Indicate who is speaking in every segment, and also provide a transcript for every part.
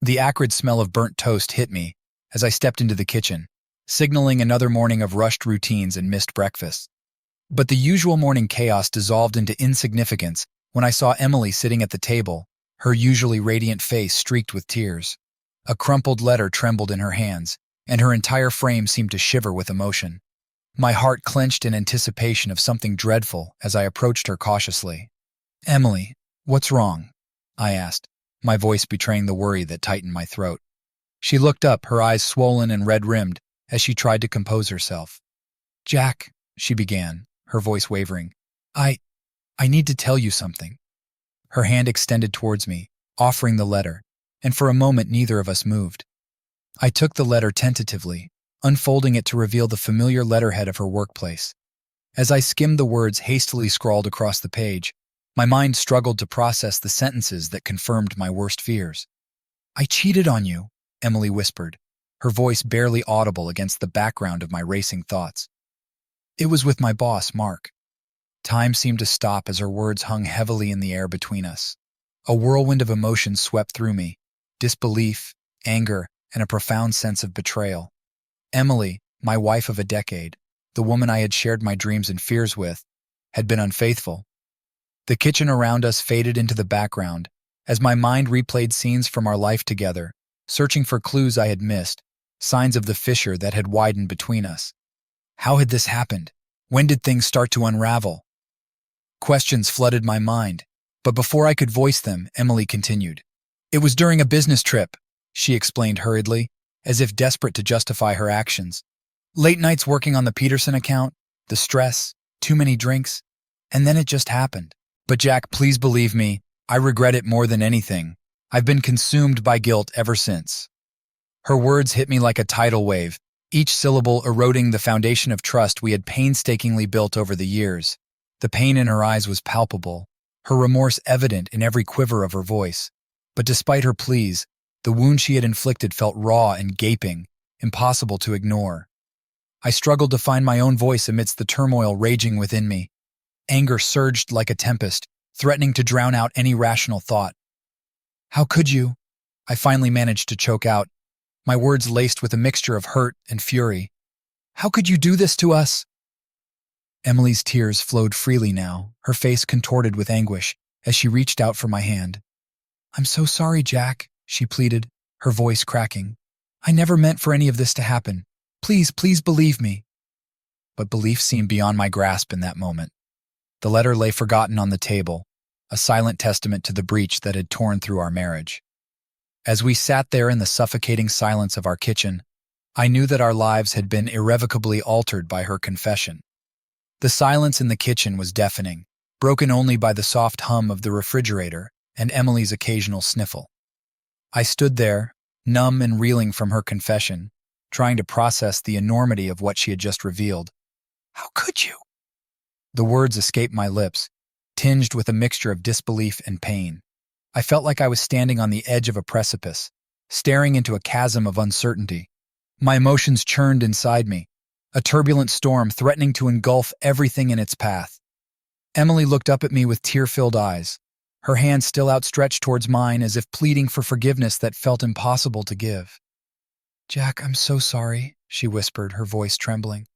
Speaker 1: The acrid smell of burnt toast hit me as I stepped into the kitchen, signaling another morning of rushed routines and missed breakfasts. But the usual morning chaos dissolved into insignificance when I saw Emily sitting at the table, her usually radiant face streaked with tears. A crumpled letter trembled in her hands, and her entire frame seemed to shiver with emotion. My heart clenched in anticipation of something dreadful as I approached her cautiously. "Emily, what's wrong?" I asked, my voice betraying the worry that tightened my throat. She looked up, her eyes swollen and red-rimmed, as she tried to compose herself. "Jack," she began, her voice wavering, I need to tell you something." Her hand extended towards me, offering the letter, and for a moment neither of us moved. I took the letter tentatively, unfolding it to reveal the familiar letterhead of her workplace. As I skimmed the words hastily scrawled across the page, my mind struggled to process the sentences that confirmed my worst fears. "I cheated on you," Emily whispered, her voice barely audible against the background of my racing thoughts. "It was with my boss, Mark." Time seemed to stop as her words hung heavily in the air between us. A whirlwind of emotions swept through me: disbelief, anger, and a profound sense of betrayal. Emily, my wife of a decade, the woman I had shared my dreams and fears with, had been unfaithful. The kitchen around us faded into the background as my mind replayed scenes from our life together, searching for clues I had missed, signs of the fissure that had widened between us. How had this happened? When did things start to unravel? Questions flooded my mind, but before I could voice them, Emily continued. "It was during a business trip," she explained hurriedly, as if desperate to justify her actions. "Late nights working on the Peterson account, the stress, too many drinks, and then it just happened. But Jack, please believe me, I regret it more than anything. I've been consumed by guilt ever since." Her words hit me like a tidal wave, each syllable eroding the foundation of trust we had painstakingly built over the years. The pain in her eyes was palpable, her remorse evident in every quiver of her voice. But despite her pleas, the wound she had inflicted felt raw and gaping, impossible to ignore. I struggled to find my own voice amidst the turmoil raging within me. Anger surged like a tempest, threatening to drown out any rational thought. "How could you?" I finally managed to choke out, my words laced with a mixture of hurt and fury. "How could you do this to us?" Emily's tears flowed freely now, her face contorted with anguish as she reached out for my hand. "I'm so sorry, Jack," she pleaded, her voice cracking. "I never meant for any of this to happen. Please, please believe me." But belief seemed beyond my grasp in that moment. The letter lay forgotten on the table, a silent testament to the breach that had torn through our marriage. As we sat there in the suffocating silence of our kitchen, I knew that our lives had been irrevocably altered by her confession. The silence in the kitchen was deafening, broken only by the soft hum of the refrigerator and Emily's occasional sniffle. I stood there, numb and reeling from her confession, trying to process the enormity of what she had just revealed. "How could you?" The words escaped my lips, tinged with a mixture of disbelief and pain. I felt like I was standing on the edge of a precipice, staring into a chasm of uncertainty. My emotions churned inside me, a turbulent storm threatening to engulf everything in its path. Emily looked up at me with tear-filled eyes, her hand still outstretched towards mine as if pleading for forgiveness that felt impossible to give. "Jack, I'm so sorry," she whispered, her voice trembling.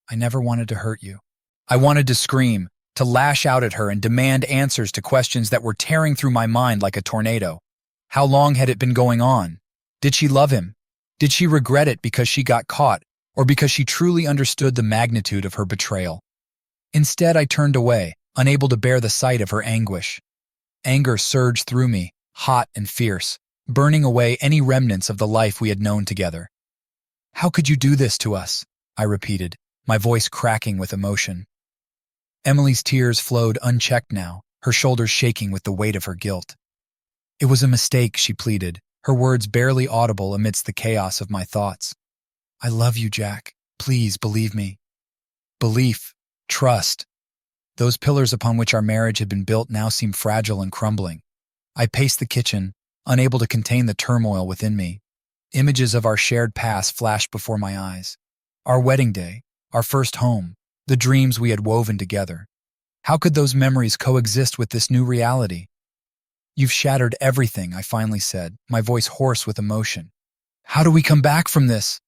Speaker 1: "I never wanted to hurt you." I wanted to scream, to lash out at her and demand answers to questions that were tearing through my mind like a tornado. How long had it been going on? Did she love him? Did she regret it because she got caught, or because she truly understood the magnitude of her betrayal? Instead, I turned away, unable to bear the sight of her anguish. Anger surged through me, hot and fierce, burning away any remnants of the life we had known together. "How could you do this to us?" I repeated, my voice cracking with emotion. Emily's tears flowed unchecked now, her shoulders shaking with the weight of her guilt. "It was a mistake," she pleaded, her words barely audible amidst the chaos of my thoughts. "I love you, Jack. Please believe me." Belief, trust. Those pillars upon which our marriage had been built now seemed fragile and crumbling. I paced the kitchen, unable to contain the turmoil within me. Images of our shared past flashed before my eyes. Our wedding day, our first home, the dreams we had woven together. How could those memories coexist with this new reality? "You've shattered everything," I finally said, my voice hoarse with emotion. "How do we come back from this?"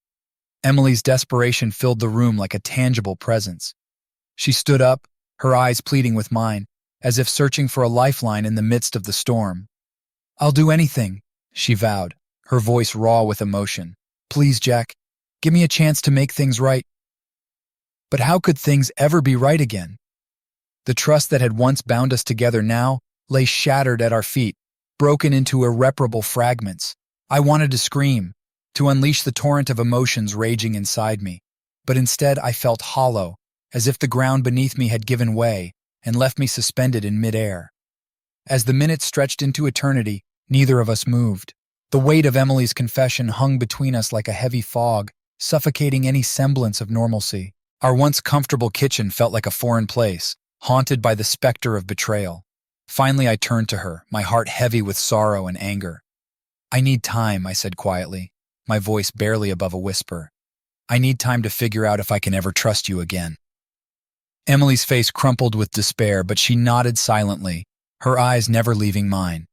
Speaker 1: Emily's desperation filled the room like a tangible presence. She stood up, her eyes pleading with mine, as if searching for a lifeline in the midst of the storm. "I'll do anything," she vowed, her voice raw with emotion. "Please, Jack, give me a chance to make things right." But how could things ever be right again? The trust that had once bound us together now lay shattered at our feet, broken into irreparable fragments. I wanted to scream, to unleash the torrent of emotions raging inside me, but instead I felt hollow, as if the ground beneath me had given way and left me suspended in midair. As the minutes stretched into eternity, neither of us moved. The weight of Emily's confession hung between us like a heavy fog, suffocating any semblance of normalcy. Our once comfortable kitchen felt like a foreign place, haunted by the specter of betrayal. Finally, I turned to her, my heart heavy with sorrow and anger. "I need time," I said quietly, my voice barely above a whisper. "I need time to figure out if I can ever trust you again." Emily's face crumpled with despair, but she nodded silently, her eyes never leaving mine.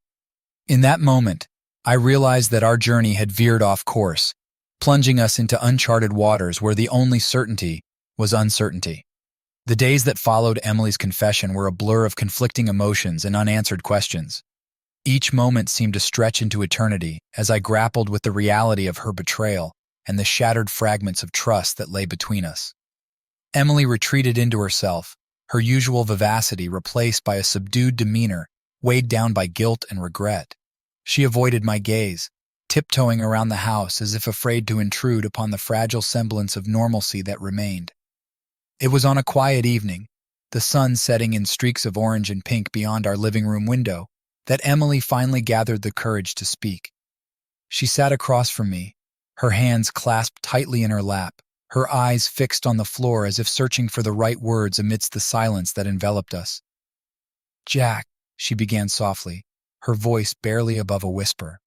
Speaker 1: In that moment, I realized that our journey had veered off course, plunging us into uncharted waters where the only certainty was uncertainty. The days that followed Emily's confession were a blur of conflicting emotions and unanswered questions. Each moment seemed to stretch into eternity as I grappled with the reality of her betrayal and the shattered fragments of trust that lay between us. Emily retreated into herself, her usual vivacity replaced by a subdued demeanor weighed down by guilt and regret. She avoided my gaze, tiptoeing around the house as if afraid to intrude upon the fragile semblance of normalcy that remained. It was on a quiet evening, the sun setting in streaks of orange and pink beyond our living room window, that Emily finally gathered the courage to speak. She sat across from me, her hands clasped tightly in her lap, her eyes fixed on the floor as if searching for the right words amidst the silence that enveloped us. "Jack," she began softly, her voice barely above a whisper,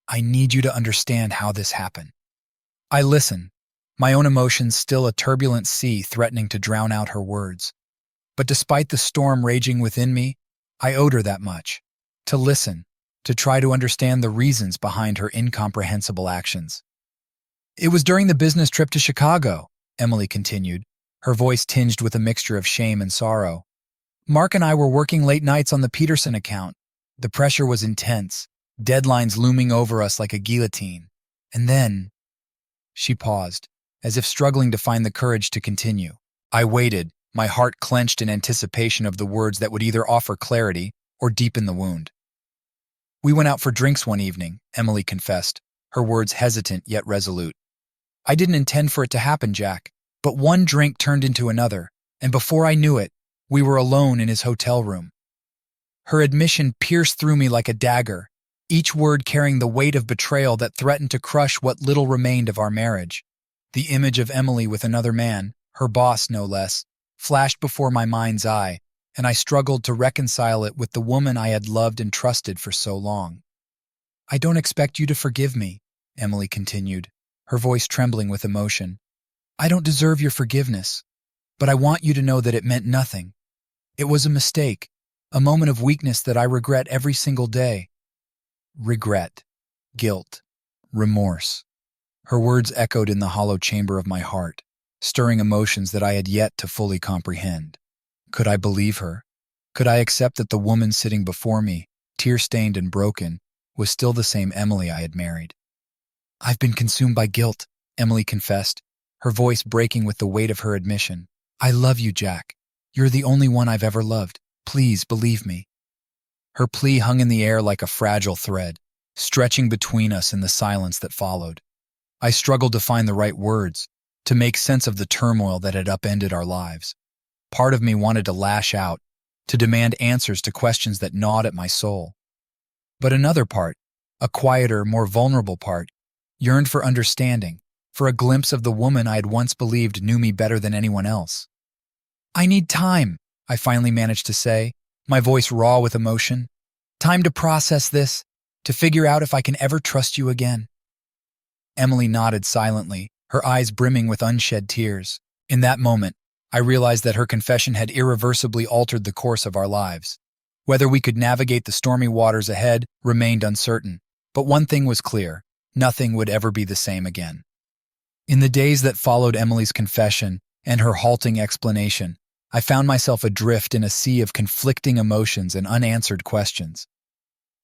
Speaker 1: "I need you to understand how this happened." I listened, my own emotions still a turbulent sea threatening to drown out her words. But despite the storm raging within me, I owed her that much. To listen, to try to understand the reasons behind her incomprehensible actions. "It was during the business trip to Chicago," Emily continued, her voice tinged with a mixture of shame and sorrow. "Mark and I were working late nights on the Peterson account. The pressure was intense, deadlines looming over us like a guillotine. And then—" She paused, as if struggling to find the courage to continue. I waited, my heart clenched in anticipation of the words that would either offer clarity or deepen the wound. "We went out for drinks one evening," Emily confessed, her words hesitant yet resolute. "I didn't intend for it to happen, Jack, but one drink turned into another, and before I knew it, we were alone in his hotel room." Her admission pierced through me like a dagger, each word carrying the weight of betrayal that threatened to crush what little remained of our marriage. The image of Emily with another man, her boss no less, flashed before my mind's eye, and I struggled to reconcile it with the woman I had loved and trusted for so long. "I don't expect you to forgive me," Emily continued, her voice trembling with emotion. "I don't deserve your forgiveness, but I want you to know that it meant nothing. It was a mistake, a moment of weakness that I regret every single day." Regret, guilt, remorse. Her words echoed in the hollow chamber of my heart, stirring emotions that I had yet to fully comprehend. Could I believe her? Could I accept that the woman sitting before me, tear-stained and broken, was still the same Emily I had married? "I've been consumed by guilt," Emily confessed, her voice breaking with the weight of her admission. "I love you, Jack. You're the only one I've ever loved. Please believe me." Her plea hung in the air like a fragile thread, stretching between us in the silence that followed. I struggled to find the right words, to make sense of the turmoil that had upended our lives. Part of me wanted to lash out, to demand answers to questions that gnawed at my soul. But another part, a quieter, more vulnerable part, yearned for understanding, for a glimpse of the woman I had once believed knew me better than anyone else. "I need time," I finally managed to say, my voice raw with emotion. "Time to process this, to figure out if I can ever trust you again." Emily nodded silently, her eyes brimming with unshed tears. In that moment, I realized that her confession had irreversibly altered the course of our lives. Whether we could navigate the stormy waters ahead remained uncertain, but one thing was clear: nothing would ever be the same again. In the days that followed Emily's confession and her halting explanation, I found myself adrift in a sea of conflicting emotions and unanswered questions.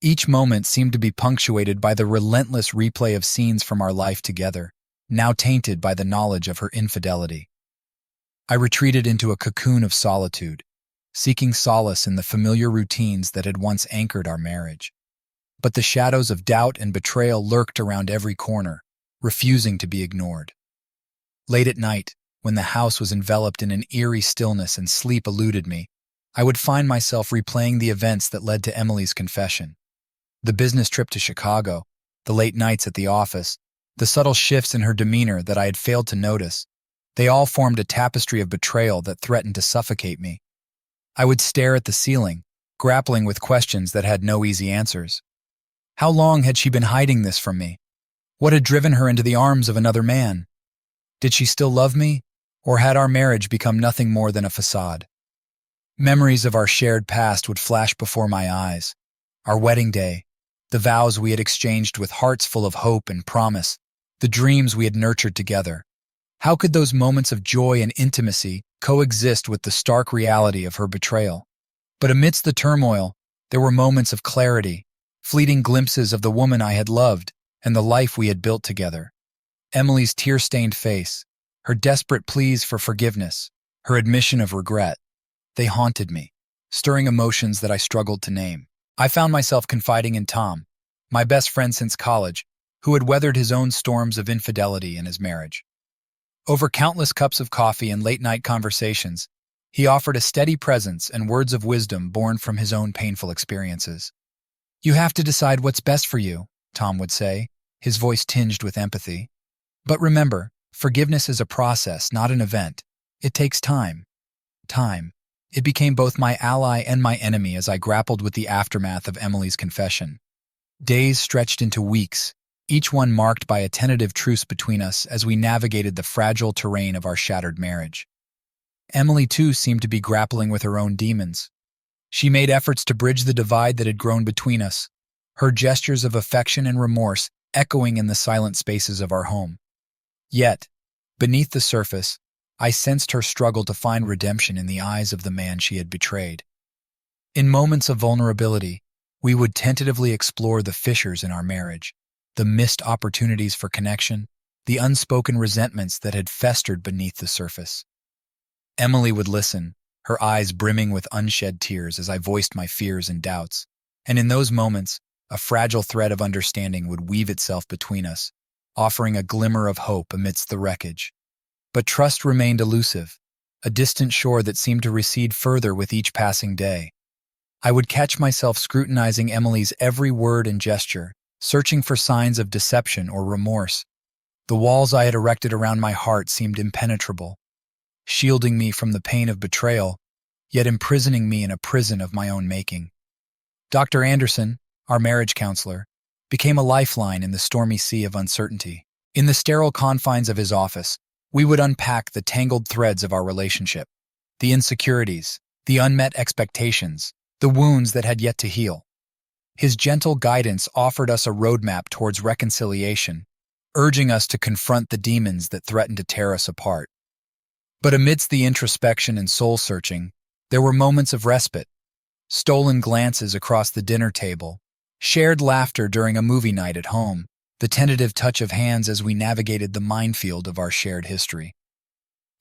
Speaker 1: Each moment seemed to be punctuated by the relentless replay of scenes from our life together, now tainted by the knowledge of her infidelity. I retreated into a cocoon of solitude, seeking solace in the familiar routines that had once anchored our marriage. But the shadows of doubt and betrayal lurked around every corner, refusing to be ignored. Late at night, when the house was enveloped in an eerie stillness and sleep eluded me, I would find myself replaying the events that led to Emily's confession. The business trip to Chicago, the late nights at the office, the subtle shifts in her demeanor that I had failed to notice, they all formed a tapestry of betrayal that threatened to suffocate me. I would stare at the ceiling, grappling with questions that had no easy answers. How long had she been hiding this from me? What had driven her into the arms of another man? Did she still love me, or had our marriage become nothing more than a facade? Memories of our shared past would flash before my eyes. Our wedding day, the vows we had exchanged with hearts full of hope and promise, the dreams we had nurtured together. How could those moments of joy and intimacy coexist with the stark reality of her betrayal? But amidst the turmoil, there were moments of clarity, fleeting glimpses of the woman I had loved and the life we had built together. Emily's tear-stained face, her desperate pleas for forgiveness, her admission of regret, they haunted me, stirring emotions that I struggled to name. I found myself confiding in Tom, my best friend since college, who had weathered his own storms of infidelity in his marriage. Over countless cups of coffee and late-night conversations, he offered a steady presence and words of wisdom born from his own painful experiences. "You have to decide what's best for you," Tom would say, his voice tinged with empathy. "But remember, forgiveness is a process, not an event. It takes time." Time. It became both my ally and my enemy as I grappled with the aftermath of Emily's confession. Days stretched into weeks, each one marked by a tentative truce between us as we navigated the fragile terrain of our shattered marriage. Emily, too, seemed to be grappling with her own demons. She made efforts to bridge the divide that had grown between us, her gestures of affection and remorse echoing in the silent spaces of our home. Yet, beneath the surface, I sensed her struggle to find redemption in the eyes of the man she had betrayed. In moments of vulnerability, we would tentatively explore the fissures in our marriage, the missed opportunities for connection, the unspoken resentments that had festered beneath the surface. Emily would listen, her eyes brimming with unshed tears as I voiced my fears and doubts, and in those moments, a fragile thread of understanding would weave itself between us, offering a glimmer of hope amidst the wreckage. But trust remained elusive, a distant shore that seemed to recede further with each passing day. I would catch myself scrutinizing Emily's every word and gesture, searching for signs of deception or remorse. The walls I had erected around my heart seemed impenetrable, shielding me from the pain of betrayal, yet imprisoning me in a prison of my own making. Dr. Anderson, our marriage counselor, became a lifeline in the stormy sea of uncertainty. In the sterile confines of his office, we would unpack the tangled threads of our relationship, the insecurities, the unmet expectations, the wounds that had yet to heal. His gentle guidance offered us a roadmap towards reconciliation, urging us to confront the demons that threatened to tear us apart. But amidst the introspection and soul-searching, there were moments of respite, stolen glances across the dinner table, shared laughter during a movie night at home, the tentative touch of hands as we navigated the minefield of our shared history.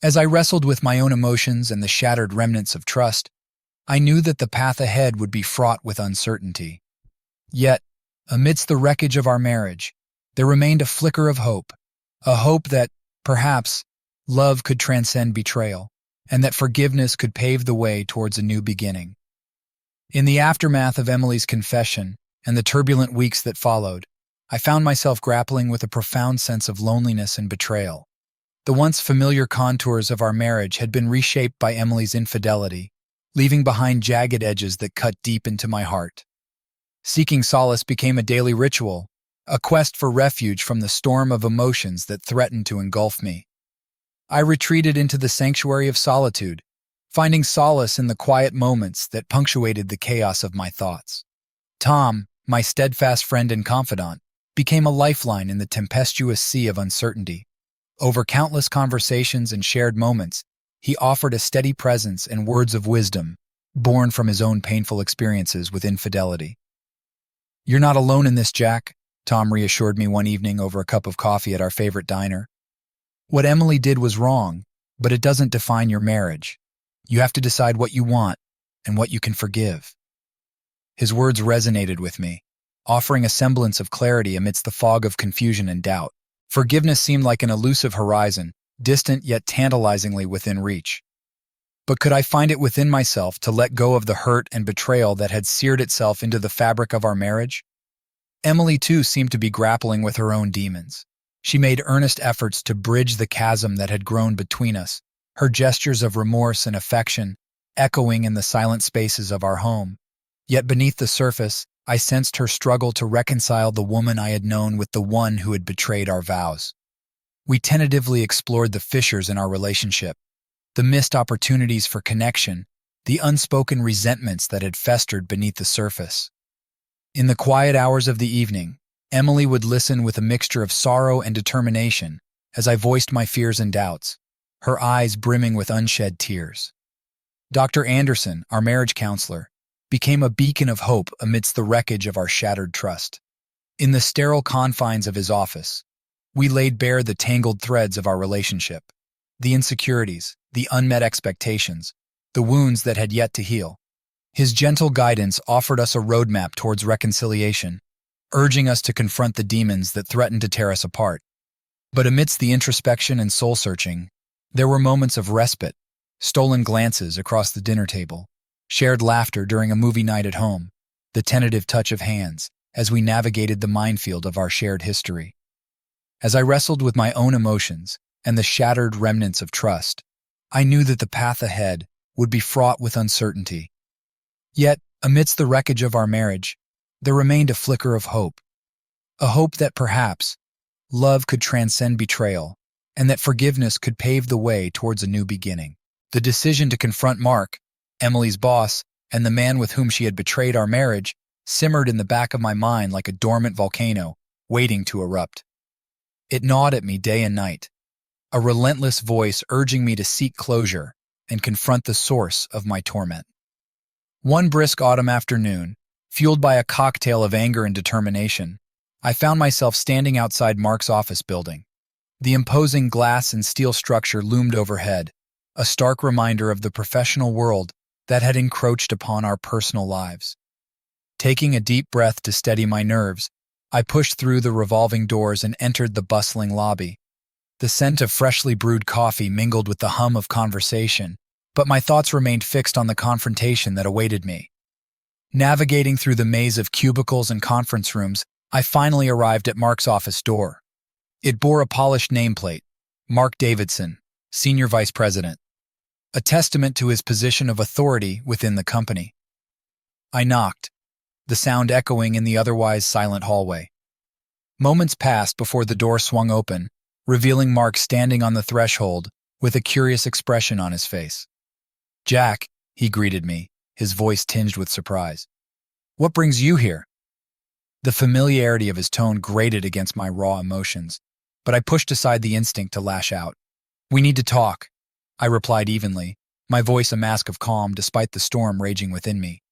Speaker 1: As I wrestled with my own emotions and the shattered remnants of trust, I knew that the path ahead would be fraught with uncertainty. Yet, amidst the wreckage of our marriage, there remained a flicker of hope, a hope that, perhaps, love could transcend betrayal, and that forgiveness could pave the way towards a new beginning. In the aftermath of Emily's confession and the turbulent weeks that followed, I found myself grappling with a profound sense of loneliness and betrayal. The once familiar contours of our marriage had been reshaped by Emily's infidelity, leaving behind jagged edges that cut deep into my heart. Seeking solace became a daily ritual, a quest for refuge from the storm of emotions that threatened to engulf me. I retreated into the sanctuary of solitude, finding solace in the quiet moments that punctuated the chaos of my thoughts. Tom, my steadfast friend and confidant, became a lifeline in the tempestuous sea of uncertainty. Over countless conversations and shared moments, he offered a steady presence and words of wisdom, born from his own painful experiences with infidelity. "You're not alone in this, Jack," Tom reassured me one evening over a cup of coffee at our favorite diner. "What Emily did was wrong, but it doesn't define your marriage. You have to decide what you want and what you can forgive." His words resonated with me, offering a semblance of clarity amidst the fog of confusion and doubt. Forgiveness seemed like an elusive horizon, distant yet tantalizingly within reach. But could I find it within myself to let go of the hurt and betrayal that had seared itself into the fabric of our marriage? Emily, too, seemed to be grappling with her own demons. She made earnest efforts to bridge the chasm that had grown between us, her gestures of remorse and affection echoing in the silent spaces of our home. Yet beneath the surface, I sensed her struggle to reconcile the woman I had known with the one who had betrayed our vows. We tentatively explored the fissures in our relationship, the missed opportunities for connection, the unspoken resentments that had festered beneath the surface. In the quiet hours of the evening, Emily would listen with a mixture of sorrow and determination as I voiced my fears and doubts, her eyes brimming with unshed tears. Dr. Anderson, our marriage counselor, became a beacon of hope amidst the wreckage of our shattered trust. In the sterile confines of his office, we laid bare the tangled threads of our relationship, the insecurities, the unmet expectations, the wounds that had yet to heal. His gentle guidance offered us a roadmap towards reconciliation, urging us to confront the demons that threatened to tear us apart. But amidst the introspection and soul-searching, there were moments of respite, stolen glances across the dinner table, shared laughter during a movie night at home, the tentative touch of hands as we navigated the minefield of our shared history. As I wrestled with my own emotions and the shattered remnants of trust, I knew that the path ahead would be fraught with uncertainty. Yet, amidst the wreckage of our marriage, there remained a flicker of hope. A hope that perhaps love could transcend betrayal and that forgiveness could pave the way towards a new beginning. The decision to confront Mark, Emily's boss, and the man with whom she had betrayed our marriage simmered in the back of my mind like a dormant volcano, waiting to erupt. It gnawed at me day and night, a relentless voice urging me to seek closure and confront the source of my torment. One brisk autumn afternoon, fueled by a cocktail of anger and determination, I found myself standing outside Mark's office building. The imposing glass and steel structure loomed overhead, a stark reminder of the professional world that had encroached upon our personal lives. Taking a deep breath to steady my nerves, I pushed through the revolving doors and entered the bustling lobby. The scent of freshly brewed coffee mingled with the hum of conversation, but my thoughts remained fixed on the confrontation that awaited me. Navigating through the maze of cubicles and conference rooms, I finally arrived at Mark's office door. It bore a polished nameplate, Mark Davidson, Senior Vice President, a testament to his position of authority within the company. I knocked, the sound echoing in the otherwise silent hallway. Moments passed before the door swung open, revealing Mark standing on the threshold with a curious expression on his face. "Jack," he greeted me, his voice tinged with surprise. "What brings you here?" The familiarity of his tone grated against my raw emotions, but I pushed aside the instinct to lash out. "We need to talk," I replied evenly, my voice a mask of calm despite the storm raging within me.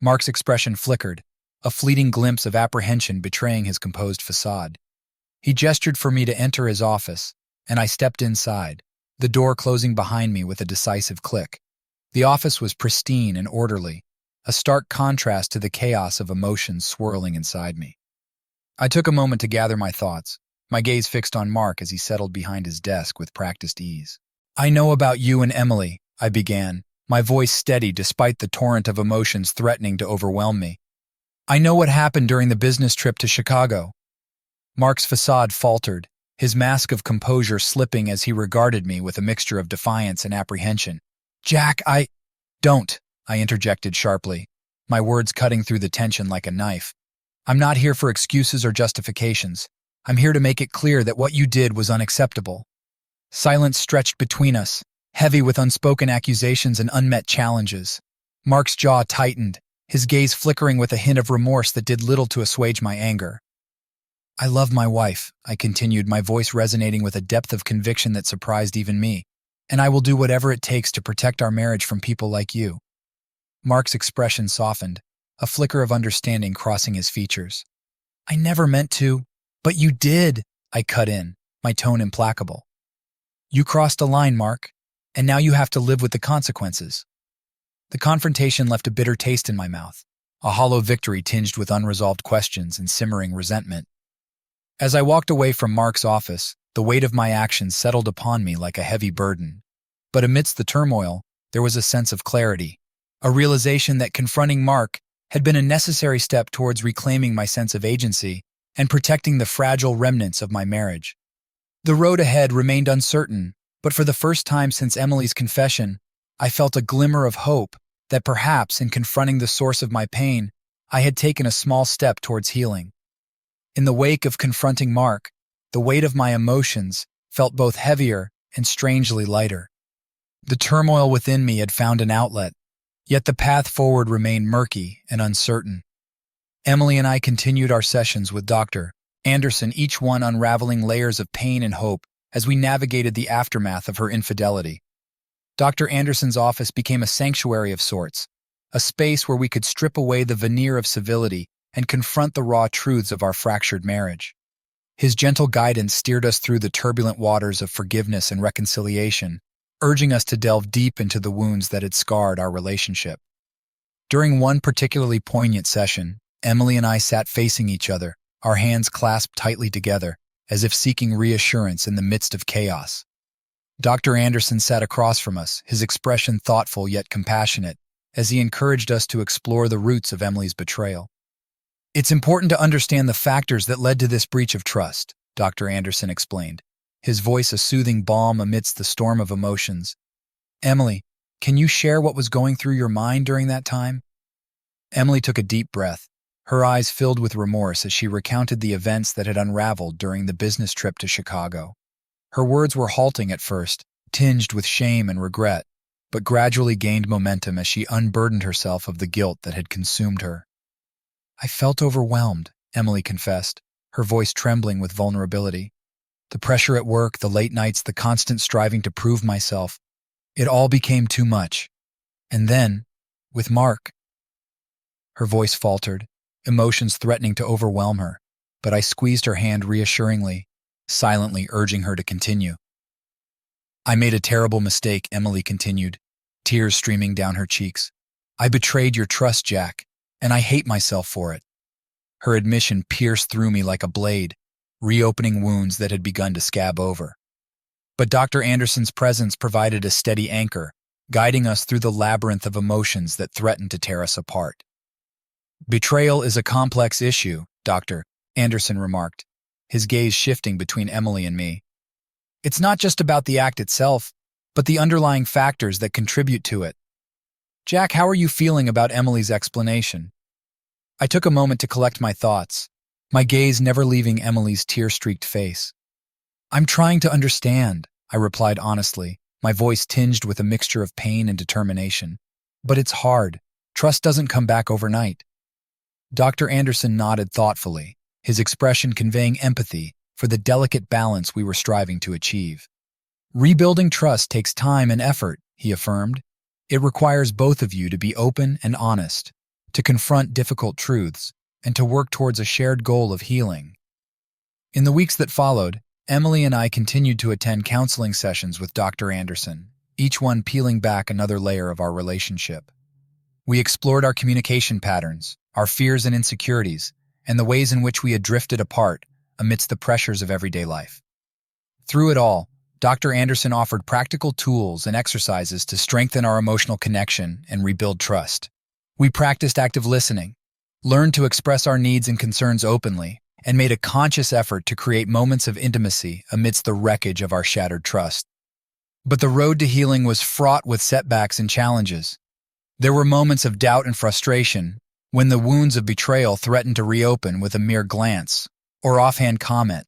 Speaker 1: Mark's expression flickered, a fleeting glimpse of apprehension betraying his composed facade. He gestured for me to enter his office, and I stepped inside, the door closing behind me with a decisive click. The office was pristine and orderly, a stark contrast to the chaos of emotions swirling inside me. I took a moment to gather my thoughts, my gaze fixed on Mark as he settled behind his desk with practiced ease. "I know about you and Emily," I began, my voice steady despite the torrent of emotions threatening to overwhelm me. "I know what happened during the business trip to Chicago." Mark's facade faltered, his mask of composure slipping as he regarded me with a mixture of defiance and apprehension. "Jack, Don't," I interjected sharply, my words cutting through the tension like a knife. "I'm not here for excuses or justifications. I'm here to make it clear that what you did was unacceptable." Silence stretched between us, heavy with unspoken accusations and unmet challenges. Mark's jaw tightened, his gaze flickering with a hint of remorse that did little to assuage my anger. "I love my wife," I continued, my voice resonating with a depth of conviction that surprised even me, "and I will do whatever it takes to protect our marriage from people like you." Mark's expression softened, a flicker of understanding crossing his features. "I never meant to." "But you did," I cut in, my tone implacable. "You crossed a line, Mark, and now you have to live with the consequences." The confrontation left a bitter taste in my mouth, a hollow victory tinged with unresolved questions and simmering resentment. As I walked away from Mark's office, the weight of my actions settled upon me like a heavy burden. But amidst the turmoil, there was a sense of clarity, a realization that confronting Mark had been a necessary step towards reclaiming my sense of agency and protecting the fragile remnants of my marriage. The road ahead remained uncertain, but for the first time since Emily's confession, I felt a glimmer of hope that perhaps in confronting the source of my pain, I had taken a small step towards healing. In the wake of confronting Mark, the weight of my emotions felt both heavier and strangely lighter. The turmoil within me had found an outlet, yet the path forward remained murky and uncertain. Emily and I continued our sessions with Dr. Anderson, each one unraveling layers of pain and hope as we navigated the aftermath of her infidelity. Dr. Anderson's office became a sanctuary of sorts, a space where we could strip away the veneer of civility and confront the raw truths of our fractured marriage. His gentle guidance steered us through the turbulent waters of forgiveness and reconciliation, urging us to delve deep into the wounds that had scarred our relationship. During one particularly poignant session, Emily and I sat facing each other, our hands clasped tightly together, as if seeking reassurance in the midst of chaos. Dr. Anderson sat across from us, his expression thoughtful yet compassionate, as he encouraged us to explore the roots of Emily's betrayal. "It's important to understand the factors that led to this breach of trust," Dr. Anderson explained, his voice a soothing balm amidst the storm of emotions. "Emily, can you share what was going through your mind during that time?" Emily took a deep breath, her eyes filled with remorse as she recounted the events that had unraveled during the business trip to Chicago. Her words were halting at first, tinged with shame and regret, but gradually gained momentum as she unburdened herself of the guilt that had consumed her. "I felt overwhelmed," Emily confessed, her voice trembling with vulnerability. "The pressure at work, the late nights, the constant striving to prove myself, it all became too much. And then, with Mark—" Her voice faltered, emotions threatening to overwhelm her, but I squeezed her hand reassuringly, silently urging her to continue. "I made a terrible mistake," Emily continued, tears streaming down her cheeks. "I betrayed your trust, Jack, and I hate myself for it." Her admission pierced through me like a blade, reopening wounds that had begun to scab over. But Dr. Anderson's presence provided a steady anchor, guiding us through the labyrinth of emotions that threatened to tear us apart. "Betrayal is a complex issue," Dr. Anderson remarked, his gaze shifting between Emily and me. "It's not just about the act itself, but the underlying factors that contribute to it. Jack, how are you feeling about Emily's explanation?" I took a moment to collect my thoughts, my gaze never leaving Emily's tear-streaked face. "I'm trying to understand," I replied honestly, my voice tinged with a mixture of pain and determination. "But it's hard. Trust doesn't come back overnight." Dr. Anderson nodded thoughtfully, his expression conveying empathy for the delicate balance we were striving to achieve. "Rebuilding trust takes time and effort," he affirmed. "It requires both of you to be open and honest, to confront difficult truths, and to work towards a shared goal of healing." In the weeks that followed, Emily and I continued to attend counseling sessions with Dr. Anderson, each one peeling back another layer of our relationship. We explored our communication patterns, our fears and insecurities, and the ways in which we had drifted apart amidst the pressures of everyday life. Through it all, Dr. Anderson offered practical tools and exercises to strengthen our emotional connection and rebuild trust. We practiced active listening, learned to express our needs and concerns openly, and made a conscious effort to create moments of intimacy amidst the wreckage of our shattered trust. But the road to healing was fraught with setbacks and challenges. There were moments of doubt and frustration, when the wounds of betrayal threatened to reopen with a mere glance or offhand comment.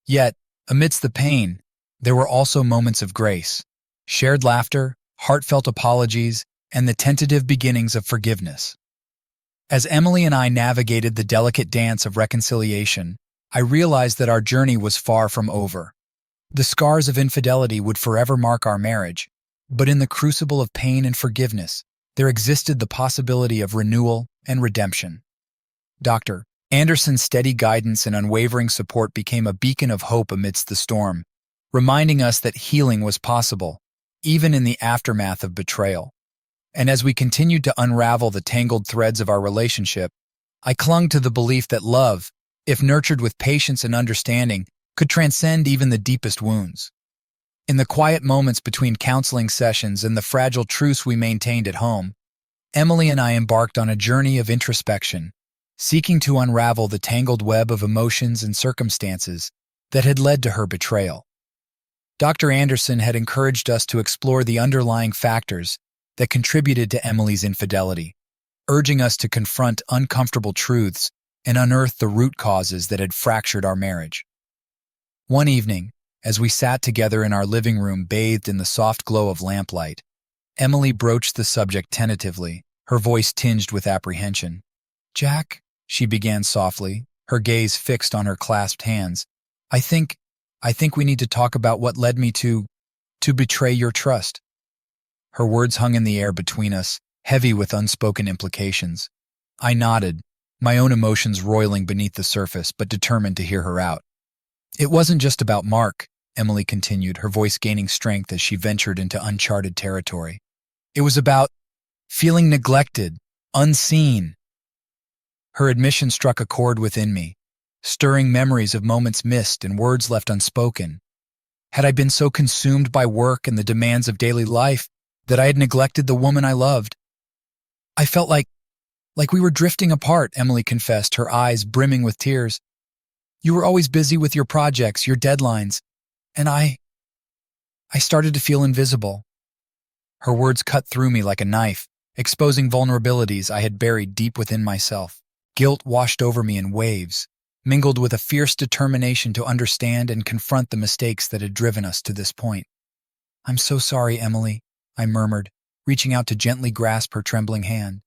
Speaker 1: Yet, amidst the pain, there were also moments of grace, shared laughter, heartfelt apologies, and the tentative beginnings of forgiveness. As Emily and I navigated the delicate dance of reconciliation, I realized that our journey was far from over. The scars of infidelity would forever mark our marriage, but in the crucible of pain and forgiveness, there existed the possibility of renewal and redemption. Dr. Anderson's steady guidance and unwavering support became a beacon of hope amidst the storm, reminding us that healing was possible, even in the aftermath of betrayal. And as we continued to unravel the tangled threads of our relationship, I clung to the belief that love, if nurtured with patience and understanding, could transcend even the deepest wounds. In the quiet moments between counseling sessions and the fragile truce we maintained at home, Emily and I embarked on a journey of introspection, seeking to unravel the tangled web of emotions and circumstances that had led to her betrayal. Dr. Anderson had encouraged us to explore the underlying factors that contributed to Emily's infidelity, urging us to confront uncomfortable truths and unearth the root causes that had fractured our marriage. One evening, as we sat together in our living room bathed in the soft glow of lamplight, Emily broached the subject tentatively, her voice tinged with apprehension. "Jack," she began softly, her gaze fixed on her clasped hands, I think we need to talk about what led me to betray your trust." Her words hung in the air between us, heavy with unspoken implications. I nodded, my own emotions roiling beneath the surface, but determined to hear her out. "It wasn't just about Mark," Emily continued, her voice gaining strength as she ventured into uncharted territory. "It was about feeling neglected, unseen." Her admission struck a chord within me, stirring memories of moments missed and words left unspoken. Had I been so consumed by work and the demands of daily life that I had neglected the woman I loved? I felt like we were drifting apart, Emily confessed, her eyes brimming with tears. "You were always busy with your projects, your deadlines, and I started to feel invisible." Her words cut through me like a knife, exposing vulnerabilities I had buried deep within myself. Guilt washed over me in waves, mingled with a fierce determination to understand and confront the mistakes that had driven us to this point. "I'm so sorry, Emily," I murmured, reaching out to gently grasp her trembling hand.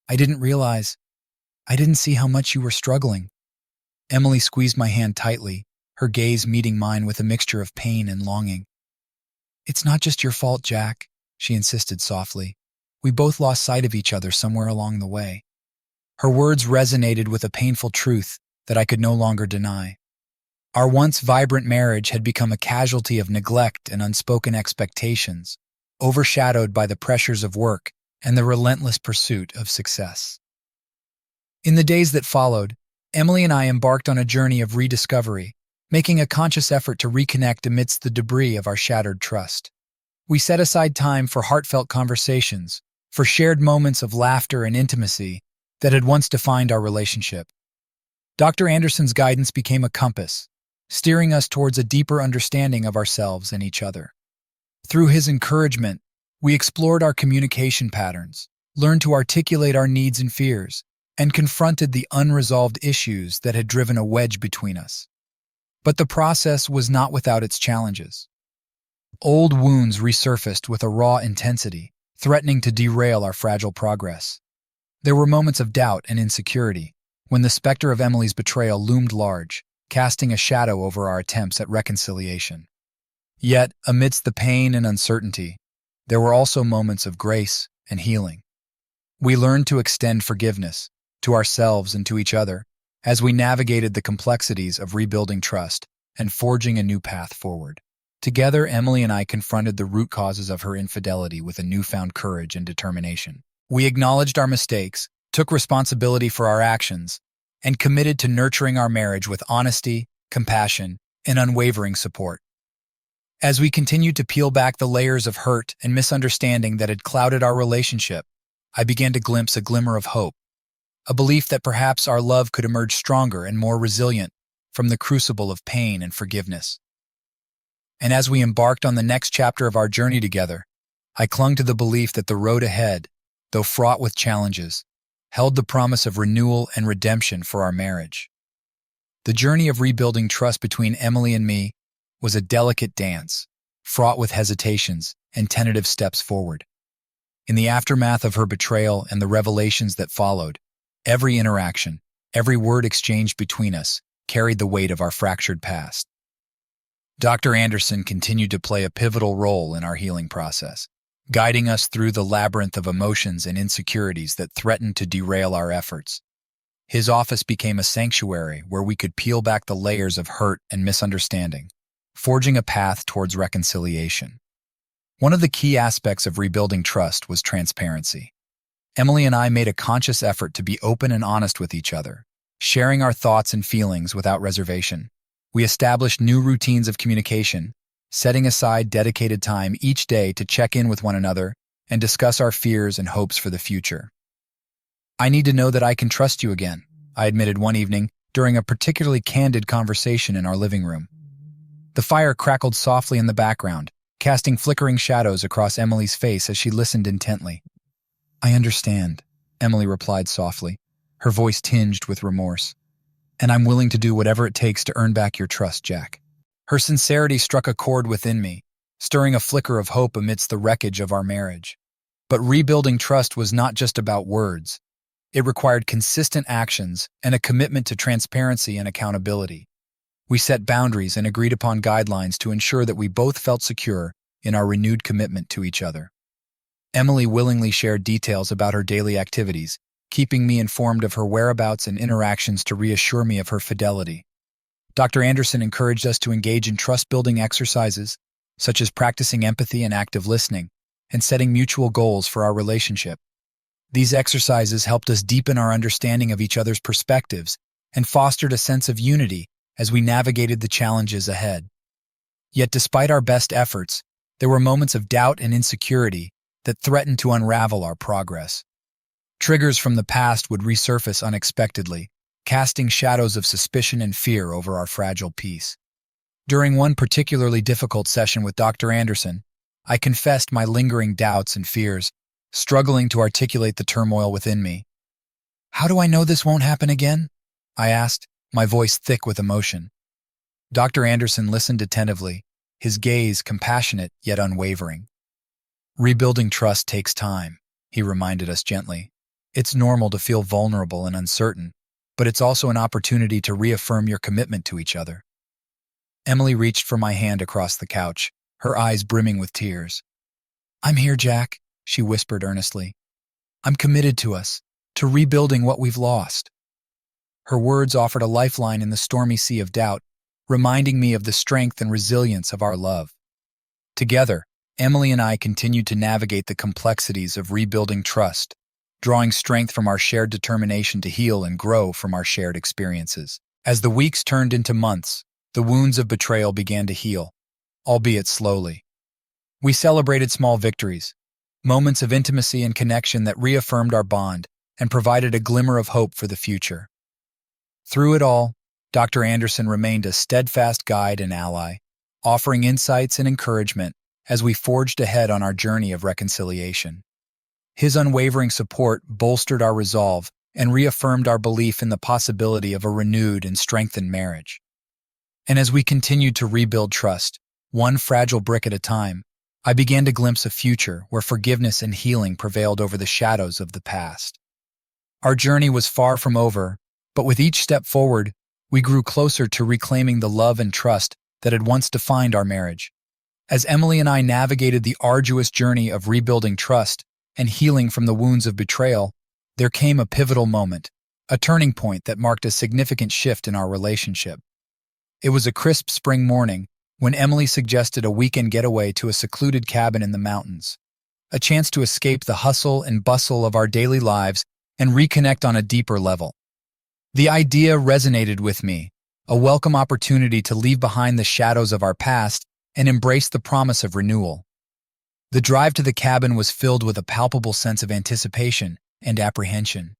Speaker 1: I didn't see how much you were struggling." Emily squeezed my hand tightly, her gaze meeting mine with a mixture of pain and longing. "It's not just your fault, Jack," she insisted softly. "We both lost sight of each other somewhere along the way." Her words resonated with a painful truth that I could no longer deny. Our once vibrant marriage had become a casualty of neglect and unspoken expectations, overshadowed by the pressures of work and the relentless pursuit of success. In the days that followed, Emily and I embarked on a journey of rediscovery, making a conscious effort to reconnect amidst the debris of our shattered trust. We set aside time for heartfelt conversations, for shared moments of laughter and intimacy that had once defined our relationship. Dr. Anderson's guidance became a compass, steering us towards a deeper understanding of ourselves and each other. Through his encouragement, we explored our communication patterns, learned to articulate our needs and fears, and confronted the unresolved issues that had driven a wedge between us. But the process was not without its challenges. Old wounds resurfaced with a raw intensity, threatening to derail our fragile progress. There were moments of doubt and insecurity, when the specter of Emily's betrayal loomed large, casting a shadow over our attempts at reconciliation. Yet, amidst the pain and uncertainty, there were also moments of grace and healing. We learned to extend forgiveness, to ourselves and to each other, as we navigated the complexities of rebuilding trust and forging a new path forward. Together, Emily and I confronted the root causes of her infidelity with a newfound courage and determination. We acknowledged our mistakes, took responsibility for our actions, and committed to nurturing our marriage with honesty, compassion, and unwavering support. As we continued to peel back the layers of hurt and misunderstanding that had clouded our relationship, I began to glimpse a glimmer of hope, a belief that perhaps our love could emerge stronger and more resilient from the crucible of pain and forgiveness. And as we embarked on the next chapter of our journey together, I clung to the belief that the road ahead, though fraught with challenges, held the promise of renewal and redemption for our marriage. The journey of rebuilding trust between Emily and me was a delicate dance, fraught with hesitations and tentative steps forward. In the aftermath of her betrayal and the revelations that followed, every interaction, every word exchanged between us, carried the weight of our fractured past. Dr. Anderson continued to play a pivotal role in our healing process, guiding us through the labyrinth of emotions and insecurities that threatened to derail our efforts. His office became a sanctuary where we could peel back the layers of hurt and misunderstanding, forging a path towards reconciliation. One of the key aspects of rebuilding trust was transparency. Emily and I made a conscious effort to be open and honest with each other, sharing our thoughts and feelings without reservation. We established new routines of communication, setting aside dedicated time each day to check in with one another and discuss our fears and hopes for the future. "I need to know that I can trust you again," I admitted one evening during a particularly candid conversation in our living room. The fire crackled softly in the background, casting flickering shadows across Emily's face as she listened intently. "I understand," Emily replied softly, her voice tinged with remorse. "And I'm willing to do whatever it takes to earn back your trust, Jack." Her sincerity struck a chord within me, stirring a flicker of hope amidst the wreckage of our marriage. But rebuilding trust was not just about words. It required consistent actions and a commitment to transparency and accountability. We set boundaries and agreed upon guidelines to ensure that we both felt secure in our renewed commitment to each other. Emily willingly shared details about her daily activities, keeping me informed of her whereabouts and interactions to reassure me of her fidelity. Dr. Anderson encouraged us to engage in trust-building exercises, such as practicing empathy and active listening, and setting mutual goals for our relationship. These exercises helped us deepen our understanding of each other's perspectives and fostered a sense of unity as we navigated the challenges ahead. Yet despite our best efforts, there were moments of doubt and insecurity that threatened to unravel our progress. Triggers from the past would resurface unexpectedly, casting shadows of suspicion and fear over our fragile peace. During one particularly difficult session with Dr. Anderson, I confessed my lingering doubts and fears, struggling to articulate the turmoil within me. "How do I know this won't happen again?" I asked, my voice thick with emotion. Dr. Anderson listened attentively, his gaze compassionate yet unwavering. "Rebuilding trust takes time," he reminded us gently. "It's normal to feel vulnerable and uncertain, but it's also an opportunity to reaffirm your commitment to each other." Emily reached for my hand across the couch, her eyes brimming with tears. "I'm here, Jack," she whispered earnestly. "I'm committed to us, to rebuilding what we've lost." Her words offered a lifeline in the stormy sea of doubt, reminding me of the strength and resilience of our love. Together, Emily and I continued to navigate the complexities of rebuilding trust, drawing strength from our shared determination to heal and grow from our shared experiences. As the weeks turned into months, the wounds of betrayal began to heal, albeit slowly. We celebrated small victories, moments of intimacy and connection that reaffirmed our bond and provided a glimmer of hope for the future. Through it all, Dr. Anderson remained a steadfast guide and ally, offering insights and encouragement as we forged ahead on our journey of reconciliation. His unwavering support bolstered our resolve and reaffirmed our belief in the possibility of a renewed and strengthened marriage. And as we continued to rebuild trust, one fragile brick at a time, I began to glimpse a future where forgiveness and healing prevailed over the shadows of the past. Our journey was far from over, but with each step forward, we grew closer to reclaiming the love and trust that had once defined our marriage. As Emily and I navigated the arduous journey of rebuilding trust and healing from the wounds of betrayal, there came a pivotal moment, a turning point that marked a significant shift in our relationship. It was a crisp spring morning when Emily suggested a weekend getaway to a secluded cabin in the mountains, a chance to escape the hustle and bustle of our daily lives and reconnect on a deeper level. The idea resonated with me, a welcome opportunity to leave behind the shadows of our past and embrace the promise of renewal. The drive to the cabin was filled with a palpable sense of anticipation and apprehension.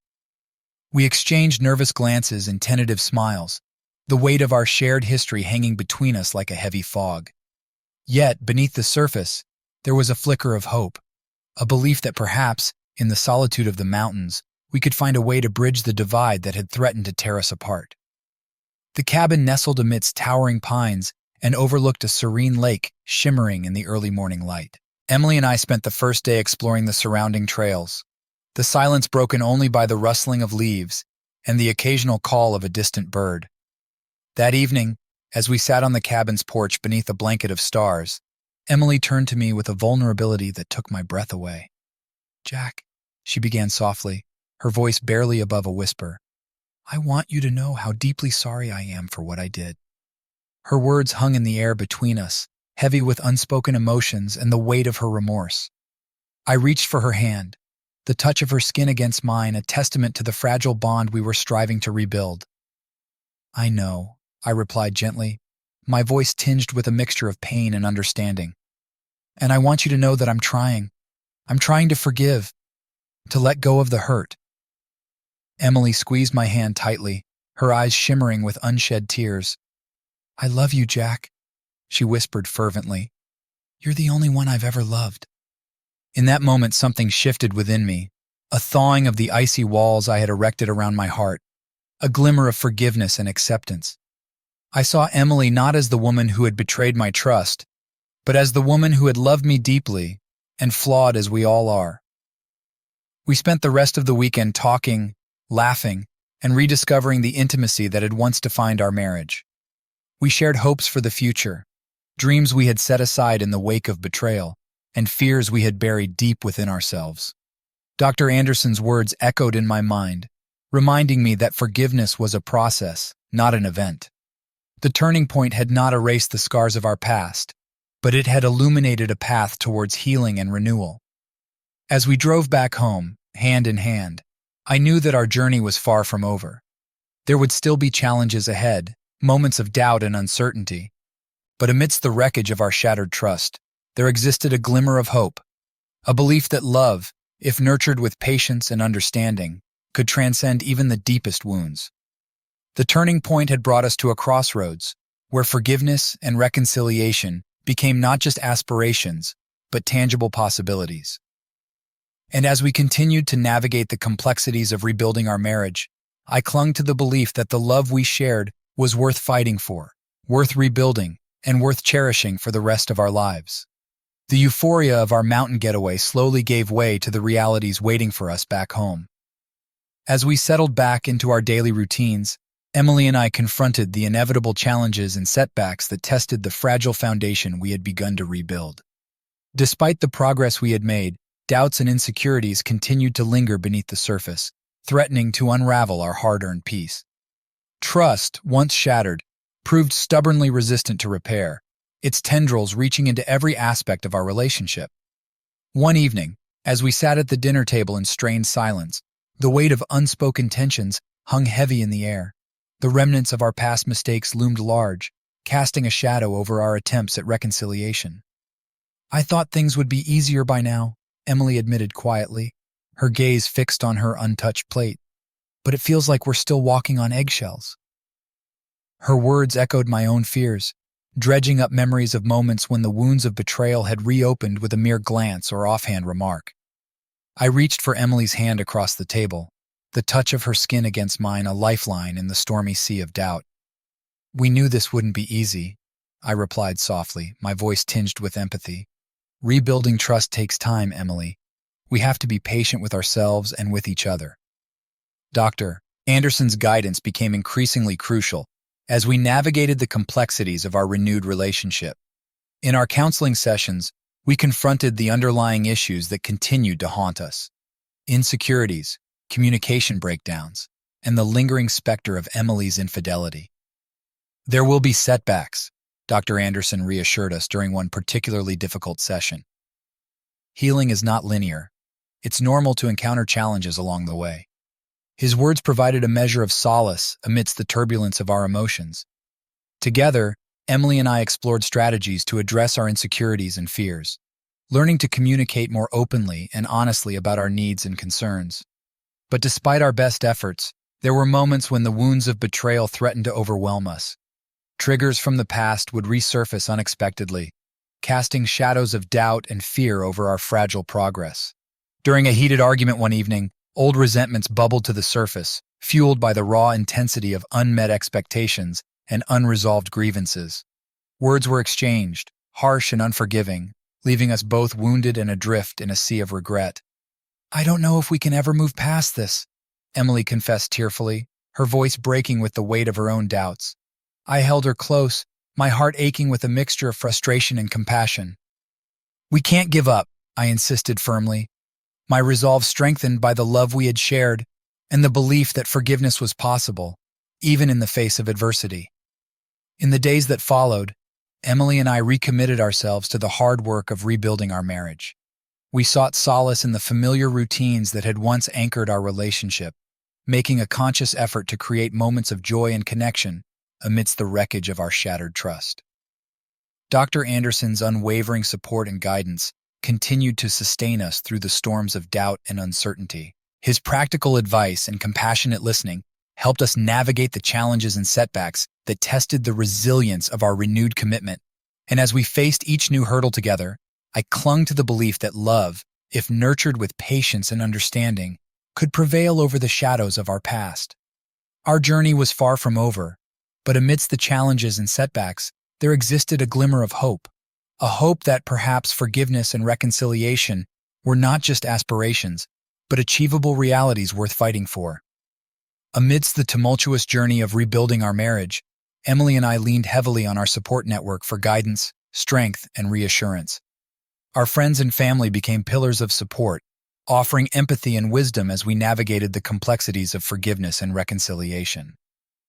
Speaker 1: We exchanged nervous glances and tentative smiles, the weight of our shared history hanging between us like a heavy fog. Yet, beneath the surface, there was a flicker of hope, a belief that perhaps, in the solitude of the mountains, we could find a way to bridge the divide that had threatened to tear us apart. The cabin nestled amidst towering pines and overlooked a serene lake shimmering in the early morning light. Emily and I spent the first day exploring the surrounding trails, the silence broken only by the rustling of leaves and the occasional call of a distant bird. That evening, as we sat on the cabin's porch beneath a blanket of stars, Emily turned to me with a vulnerability that took my breath away. "Jack," she began softly, her voice barely above a whisper, "I want you to know how deeply sorry I am for what I did." Her words hung in the air between us, heavy with unspoken emotions and the weight of her remorse. I reached for her hand, the touch of her skin against mine a testament to the fragile bond we were striving to rebuild. "I know," I replied gently, my voice tinged with a mixture of pain and understanding. "And I want you to know that I'm trying. I'm trying to forgive, to let go of the hurt." Emily squeezed my hand tightly, her eyes shimmering with unshed tears. "I love you, Jack," she whispered fervently. "You're the only one I've ever loved." In that moment, something shifted within me, a thawing of the icy walls I had erected around my heart, a glimmer of forgiveness and acceptance. I saw Emily not as the woman who had betrayed my trust, but as the woman who had loved me deeply, and flawed as we all are. We spent the rest of the weekend talking, laughing, and rediscovering the intimacy that had once defined our marriage. We shared hopes for the future, dreams we had set aside in the wake of betrayal, and fears we had buried deep within ourselves. Dr. Anderson's words echoed in my mind, reminding me that forgiveness was a process, not an event. The turning point had not erased the scars of our past, but it had illuminated a path towards healing and renewal. As we drove back home, hand in hand, I knew that our journey was far from over. There would still be challenges ahead, moments of doubt and uncertainty. But amidst the wreckage of our shattered trust, there existed a glimmer of hope, a belief that love, if nurtured with patience and understanding, could transcend even the deepest wounds. The turning point had brought us to a crossroads, where forgiveness and reconciliation became not just aspirations, but tangible possibilities. And as we continued to navigate the complexities of rebuilding our marriage, I clung to the belief that the love we shared was worth fighting for, worth rebuilding, and worth cherishing for the rest of our lives. The euphoria of our mountain getaway slowly gave way to the realities waiting for us back home. As we settled back into our daily routines, Emily and I confronted the inevitable challenges and setbacks that tested the fragile foundation we had begun to rebuild. Despite the progress we had made, doubts and insecurities continued to linger beneath the surface, threatening to unravel our hard-earned peace. Trust, once shattered, proved stubbornly resistant to repair, its tendrils reaching into every aspect of our relationship. One evening, as we sat at the dinner table in strained silence, the weight of unspoken tensions hung heavy in the air. The remnants of our past mistakes loomed large, casting a shadow over our attempts at reconciliation. "I thought things would be easier by now," Emily admitted quietly, her gaze fixed on her untouched plate. "But it feels like we're still walking on eggshells." Her words echoed my own fears, dredging up memories of moments when the wounds of betrayal had reopened with a mere glance or offhand remark. I reached for Emily's hand across the table, the touch of her skin against mine a lifeline in the stormy sea of doubt. "We knew this wouldn't be easy," I replied softly, my voice tinged with empathy. "Rebuilding trust takes time, Emily. We have to be patient with ourselves and with each other." Dr. Anderson's guidance became increasingly crucial as we navigated the complexities of our renewed relationship. In our counseling sessions, we confronted the underlying issues that continued to haunt us: insecurities, communication breakdowns, and the lingering specter of Emily's infidelity. "There will be setbacks," Dr. Anderson reassured us during one particularly difficult session. "Healing is not linear. It's normal to encounter challenges along the way." His words provided a measure of solace amidst the turbulence of our emotions. Together, Emily and I explored strategies to address our insecurities and fears, learning to communicate more openly and honestly about our needs and concerns. But despite our best efforts, there were moments when the wounds of betrayal threatened to overwhelm us. Triggers from the past would resurface unexpectedly, casting shadows of doubt and fear over our fragile progress. During a heated argument one evening, old resentments bubbled to the surface, fueled by the raw intensity of unmet expectations and unresolved grievances. Words were exchanged, harsh and unforgiving, leaving us both wounded and adrift in a sea of regret. "I don't know if we can ever move past this," Emily confessed tearfully, her voice breaking with the weight of her own doubts. I held her close, my heart aching with a mixture of frustration and compassion. "We can't give up," I insisted firmly, my resolve strengthened by the love we had shared and the belief that forgiveness was possible, even in the face of adversity. In the days that followed, Emily and I recommitted ourselves to the hard work of rebuilding our marriage. We sought solace in the familiar routines that had once anchored our relationship, making a conscious effort to create moments of joy and connection amidst the wreckage of our shattered trust. Dr. Anderson's unwavering support and guidance continued to sustain us through the storms of doubt and uncertainty. His practical advice and compassionate listening helped us navigate the challenges and setbacks that tested the resilience of our renewed commitment. And as we faced each new hurdle together, I clung to the belief that love, if nurtured with patience and understanding, could prevail over the shadows of our past. Our journey was far from over, but amidst the challenges and setbacks, there existed a glimmer of hope, a hope that perhaps forgiveness and reconciliation were not just aspirations, but achievable realities worth fighting for. Amidst the tumultuous journey of rebuilding our marriage, Emily and I leaned heavily on our support network for guidance, strength, and reassurance. Our friends and family became pillars of support, offering empathy and wisdom as we navigated the complexities of forgiveness and reconciliation.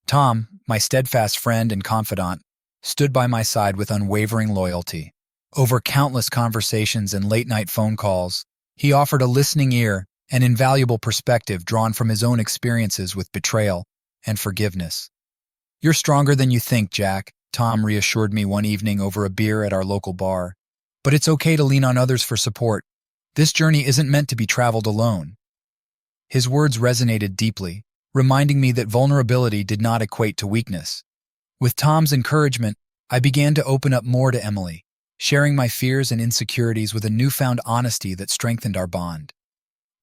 Speaker 1: Tom, my steadfast friend and confidant, stood by my side with unwavering loyalty. Over countless conversations and late-night phone calls, he offered a listening ear, an invaluable perspective drawn from his own experiences with betrayal and forgiveness. "You're stronger than you think, Jack," Tom reassured me one evening over a beer at our local bar. "But it's okay to lean on others for support. This journey isn't meant to be traveled alone." His words resonated deeply, reminding me that vulnerability did not equate to weakness. With Tom's encouragement, I began to open up more to Emily, sharing my fears and insecurities with a newfound honesty that strengthened our bond.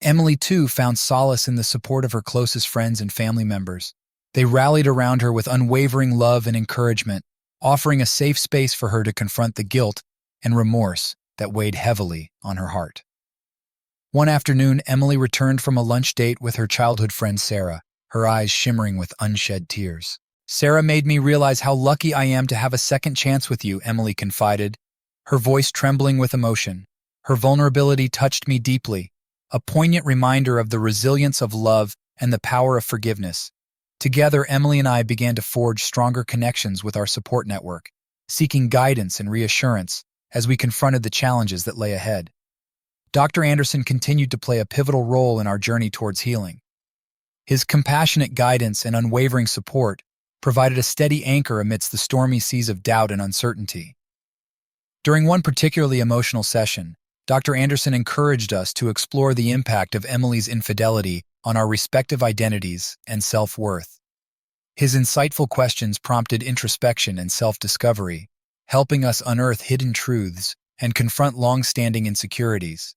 Speaker 1: Emily, too, found solace in the support of her closest friends and family members. They rallied around her with unwavering love and encouragement, offering a safe space for her to confront the guilt and remorse that weighed heavily on her heart. One afternoon, Emily returned from a lunch date with her childhood friend Sarah, her eyes shimmering with unshed tears. "Sarah made me realize how lucky I am to have a second chance with you," Emily confided, her voice trembling with emotion. Her vulnerability touched me deeply, a poignant reminder of the resilience of love and the power of forgiveness. Together, Emily and I began to forge stronger connections with our support network, seeking guidance and reassurance as we confronted the challenges that lay ahead. Dr. Anderson continued to play a pivotal role in our journey towards healing. His compassionate guidance and unwavering support provided a steady anchor amidst the stormy seas of doubt and uncertainty. During one particularly emotional session, Dr. Anderson encouraged us to explore the impact of Emily's infidelity on our respective identities and self-worth. His insightful questions prompted introspection and self-discovery, helping us unearth hidden truths and confront long-standing insecurities.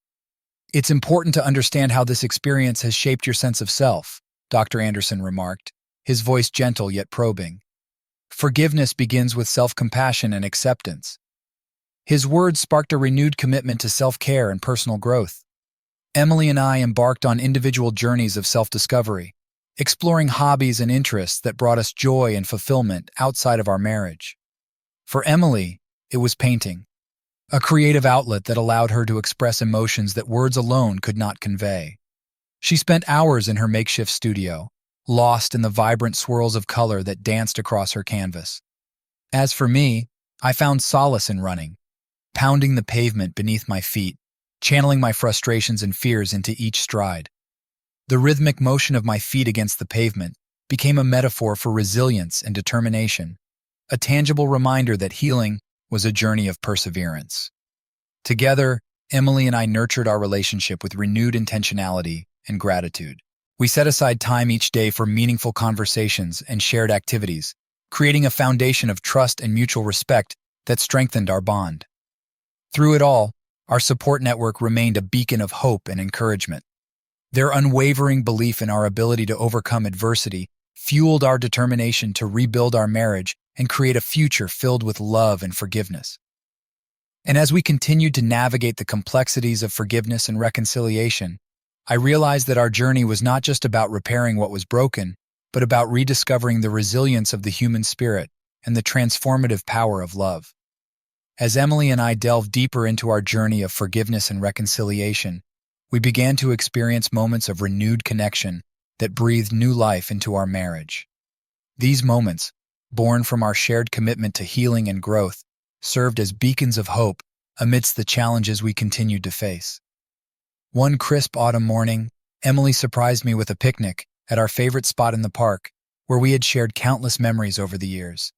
Speaker 1: "It's important to understand how this experience has shaped your sense of self," Dr. Anderson remarked, his voice gentle yet probing. "Forgiveness begins with self-compassion and acceptance." His words sparked a renewed commitment to self-care and personal growth. Emily and I embarked on individual journeys of self-discovery, exploring hobbies and interests that brought us joy and fulfillment outside of our marriage. For Emily, it was painting, a creative outlet that allowed her to express emotions that words alone could not convey. She spent hours in her makeshift studio, lost in the vibrant swirls of color that danced across her canvas. As for me, I found solace in running, pounding the pavement beneath my feet, channeling my frustrations and fears into each stride. The rhythmic motion of my feet against the pavement became a metaphor for resilience and determination, a tangible reminder that healing was a journey of perseverance. Together, Emily and I nurtured our relationship with renewed intentionality and gratitude. We set aside time each day for meaningful conversations and shared activities, creating a foundation of trust and mutual respect that strengthened our bond. Through it all, our support network remained a beacon of hope and encouragement. Their unwavering belief in our ability to overcome adversity fueled our determination to rebuild our marriage and create a future filled with love and forgiveness. And as we continued to navigate the complexities of forgiveness and reconciliation, I realized that our journey was not just about repairing what was broken, but about rediscovering the resilience of the human spirit and the transformative power of love. As Emily and I delved deeper into our journey of forgiveness and reconciliation, we began to experience moments of renewed connection that breathed new life into our marriage. These moments, born from our shared commitment to healing and growth, served as beacons of hope amidst the challenges we continued to face. One crisp autumn morning, Emily surprised me with a picnic at our favorite spot in the park, where we had shared countless memories over the years.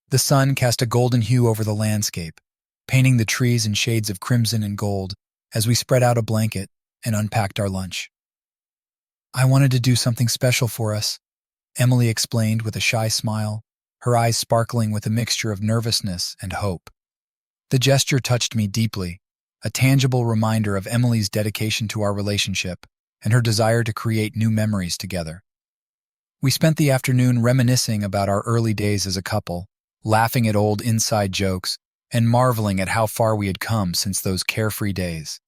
Speaker 1: The sun cast a golden hue over the landscape, painting the trees in shades of crimson and gold as we spread out a blanket and unpacked our lunch. "I wanted to do something special for us," Emily explained with a shy smile, her eyes sparkling with a mixture of nervousness and hope. The gesture touched me deeply, a tangible reminder of Emily's dedication to our relationship and her desire to create new memories together. We spent the afternoon reminiscing about our early days as a couple, laughing at old inside jokes, and marveling at how far we had come since those carefree days.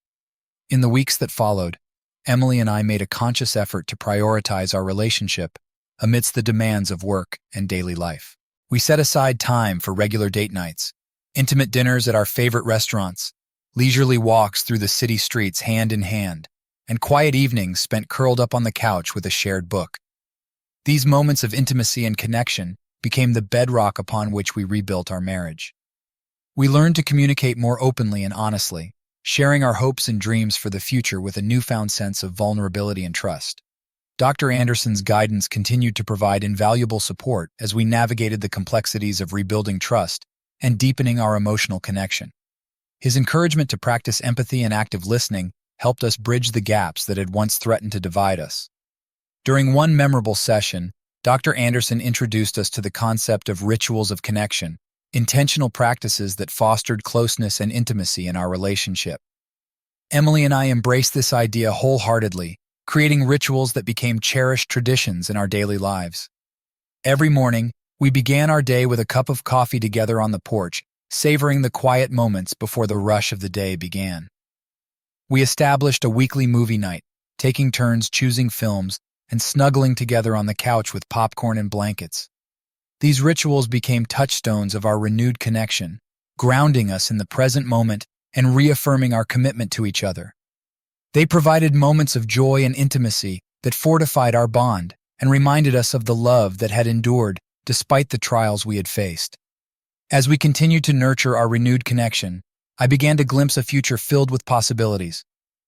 Speaker 1: In the weeks that followed, Emily and I made a conscious effort to prioritize our relationship amidst the demands of work and daily life. We set aside time for regular date nights, intimate dinners at our favorite restaurants, leisurely walks through the city streets hand in hand, and quiet evenings spent curled up on the couch with a shared book. These moments of intimacy and connection became the bedrock upon which we rebuilt our marriage. We learned to communicate more openly and honestly, sharing our hopes and dreams for the future with a newfound sense of vulnerability and trust. Dr. Anderson's guidance continued to provide invaluable support as we navigated the complexities of rebuilding trust and deepening our emotional connection. His encouragement to practice empathy and active listening helped us bridge the gaps that had once threatened to divide us. During one memorable session, Dr. Anderson introduced us to the concept of rituals of connection, intentional practices that fostered closeness and intimacy in our relationship. Emily and I embraced this idea wholeheartedly, creating rituals that became cherished traditions in our daily lives. Every morning, we began our day with a cup of coffee together on the porch, savoring the quiet moments before the rush of the day began. We established a weekly movie night, taking turns choosing films and snuggling together on the couch with popcorn and blankets. These rituals became touchstones of our renewed connection, grounding us in the present moment and reaffirming our commitment to each other. They provided moments of joy and intimacy that fortified our bond and reminded us of the love that had endured despite the trials we had faced. As we continued to nurture our renewed connection, I began to glimpse a future filled with possibilities,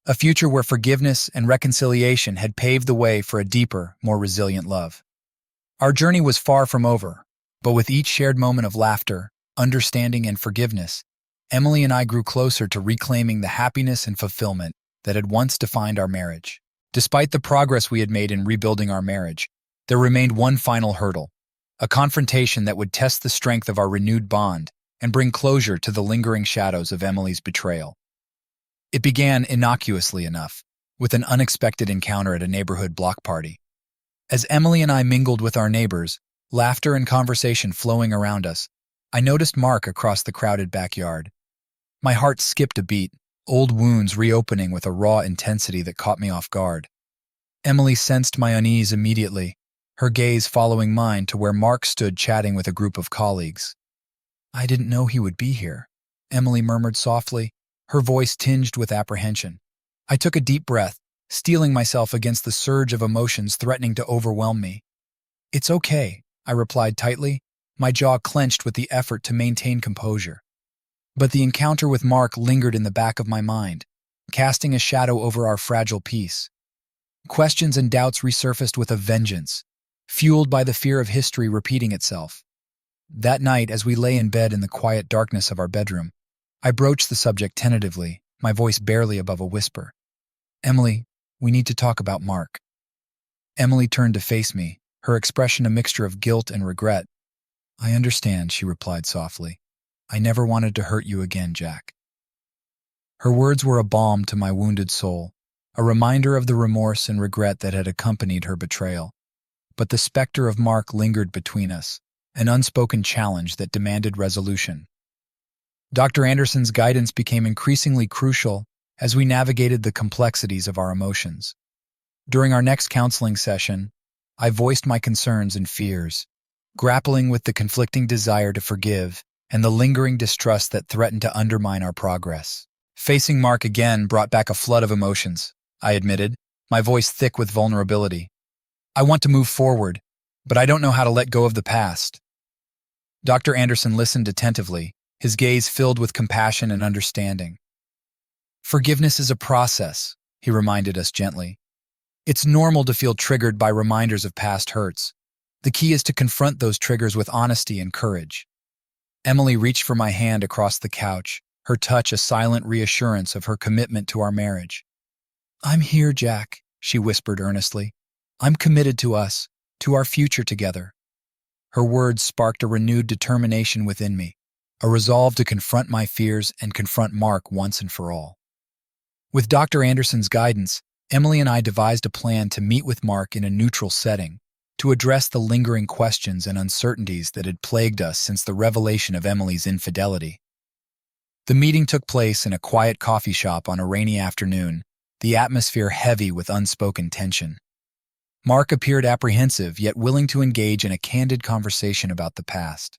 Speaker 1: a future where forgiveness and reconciliation had paved the way for a deeper, more resilient love. Our journey was far from over, but with each shared moment of laughter, understanding, and forgiveness, Emily and I grew closer to reclaiming the happiness and fulfillment that had once defined our marriage. Despite the progress we had made in rebuilding our marriage, there remained one final hurdle, a confrontation that would test the strength of our renewed bond and bring closure to the lingering shadows of Emily's betrayal. It began innocuously enough, with an unexpected encounter at a neighborhood block party. As Emily and I mingled with our neighbors, laughter and conversation flowing around us, I noticed Mark across the crowded backyard. My heart skipped a beat, old wounds reopening with a raw intensity that caught me off guard. Emily sensed my unease immediately, her gaze following mine to where Mark stood chatting with a group of colleagues. "I didn't know he would be here," Emily murmured softly, her voice tinged with apprehension. I took a deep breath, steeling myself against the surge of emotions threatening to overwhelm me. "It's okay," I replied tightly, my jaw clenched with the effort to maintain composure. But the encounter with Mark lingered in the back of my mind, casting a shadow over our fragile peace. Questions and doubts resurfaced with a vengeance, fueled by the fear of history repeating itself. That night, as we lay in bed in the quiet darkness of our bedroom, I broached the subject tentatively, my voice barely above a whisper. "Emily, we need to talk about Mark." Emily turned to face me, her expression a mixture of guilt and regret. "I understand," she replied softly. "I never wanted to hurt you again, Jack." Her words were a balm to my wounded soul, a reminder of the remorse and regret that had accompanied her betrayal. But the specter of Mark lingered between us, an unspoken challenge that demanded resolution. Dr. Anderson's guidance became increasingly crucial as we navigated the complexities of our emotions. During our next counseling session, I voiced my concerns and fears, grappling with the conflicting desire to forgive and the lingering distrust that threatened to undermine our progress. Facing Mark again brought back a flood of emotions, I admitted, my voice thick with vulnerability. I want to move forward, but I don't know how to let go of the past. Dr. Anderson listened attentively, his gaze filled with compassion and understanding. Forgiveness is a process, he reminded us gently. It's normal to feel triggered by reminders of past hurts. The key is to confront those triggers with honesty and courage. Emily reached for my hand across the couch, her touch a silent reassurance of her commitment to our marriage. "I'm here, Jack," she whispered earnestly. "I'm committed to us, to our future together." Her words sparked a renewed determination within me, a resolve to confront my fears and confront Mark once and for all. With Dr. Anderson's guidance, Emily and I devised a plan to meet with Mark in a neutral setting, to address the lingering questions and uncertainties that had plagued us since the revelation of Emily's infidelity. The meeting took place in a quiet coffee shop on a rainy afternoon, the atmosphere heavy with unspoken tension. Mark appeared apprehensive, yet willing to engage in a candid conversation about the past.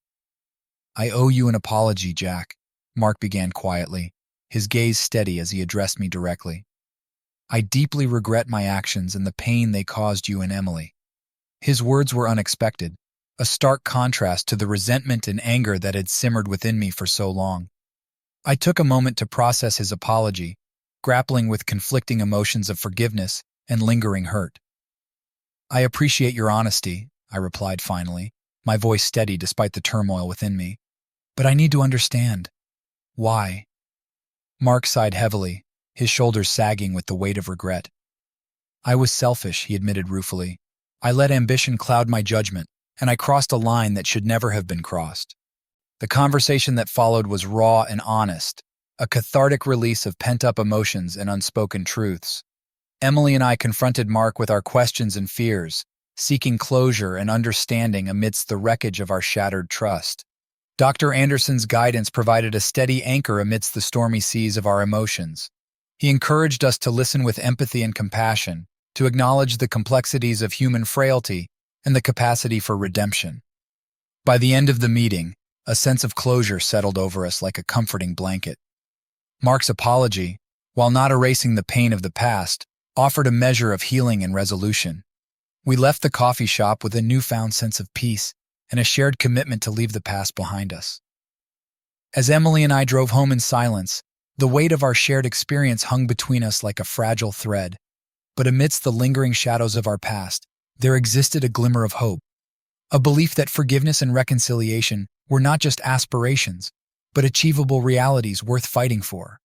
Speaker 1: "I owe you an apology, Jack," Mark began quietly, his gaze steady as he addressed me directly. "I deeply regret my actions and the pain they caused you and Emily." His words were unexpected, a stark contrast to the resentment and anger that had simmered within me for so long. I took a moment to process his apology, grappling with conflicting emotions of forgiveness and lingering hurt. "I appreciate your honesty," I replied finally, my voice steady despite the turmoil within me. "But I need to understand. Why?" Mark sighed heavily, his shoulders sagging with the weight of regret. "I was selfish," he admitted ruefully. "I let ambition cloud my judgment, and I crossed a line that should never have been crossed." The conversation that followed was raw and honest, a cathartic release of pent-up emotions and unspoken truths. Emily and I confronted Mark with our questions and fears, seeking closure and understanding amidst the wreckage of our shattered trust. Dr. Anderson's guidance provided a steady anchor amidst the stormy seas of our emotions. He encouraged us to listen with empathy and compassion, to acknowledge the complexities of human frailty and the capacity for redemption. By the end of the meeting, a sense of closure settled over us like a comforting blanket. Mark's apology, while not erasing the pain of the past, offered a measure of healing and resolution. We left the coffee shop with a newfound sense of peace and a shared commitment to leave the past behind us. As Emily and I drove home in silence, the weight of our shared experience hung between us like a fragile thread. But amidst the lingering shadows of our past, there existed a glimmer of hope, a belief that forgiveness and reconciliation were not just aspirations, but achievable realities worth fighting for.